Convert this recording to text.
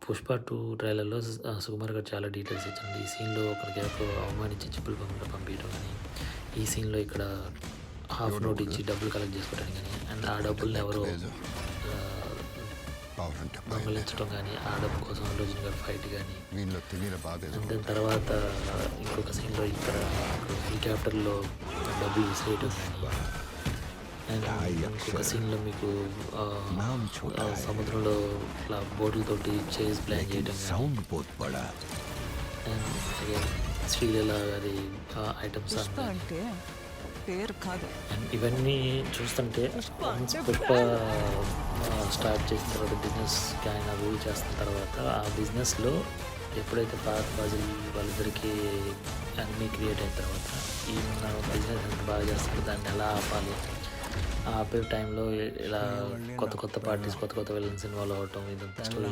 'పుష్ప 2' ట్రైలర్‌లో సుకుమార్ గారు చాలా డీటెయిల్స్ ఇచ్చారండి. ఈ సీన్‌లో ఒకరికి ఎవరికో అవమానించి చెప్పులు పంపియడం గాని, ఈ సీన్‌లో ఇక్కడ హాఫ్ నోట్ ఎవడో ఇచ్చి డబ్బులు కలెక్ట్ చేసుకోవడానికి గాని, అండ్ ఆ డబ్బుల్ని ఎవరో లేదు ఆహ్, కావాలంటే భయం లేదు. దొంగిలించడం గాని, ఆ డబ్బు కోసం అల్లు అర్జున్ గారి ఫైట్ గాని, వీళ్ళలో తెలియని బాధ ఏదో అండ్ దాని తర్వాత ఇంకొక సీన్‌లో ఇక్కడ హెలికాప్టర్‌లో డబ్బులు విసిరేయడం గాని, అండ్ ఇంకొక సీన్‌లో మీకు नाम छोटा है సముద్రంలో ఇట్లా బోట్లతోటి చేజ్ ప్లాన్ लेकिन చేయడం గాని, साउंड बहुत बड़ा అండ్ అగైన్ శ్రీలీల గారి ఐటమ్స్ పుష్ప అంటే పేరు కాదు. అండ్ ఇవన్నీ చూస్తుంటే వన్స్ పుష్ప స్టార్ట్ చేసిన తర్వాత బిజినెస్కి ఆయన రూల్ చేసిన తర్వాత ఆ బిజినెస్లో ఎప్పుడైతే పాత్ ఫాజిల్ వాళ్ళిద్దరికీ అన్నీ క్రియేట్ అయిన తర్వాత ఈ మన బిజినెస్ ఎంత బాగా చేస్తుంటే దాన్ని ఎలా ఆపాలి, ఆ ఆపే టైంలో ఇలా కొత్త కొత్త పార్టీస్ కొత్త కొత్త విలన్స్ ఇన్వాల్వ్ అవ్వటం ఇదంతా స్టోరీ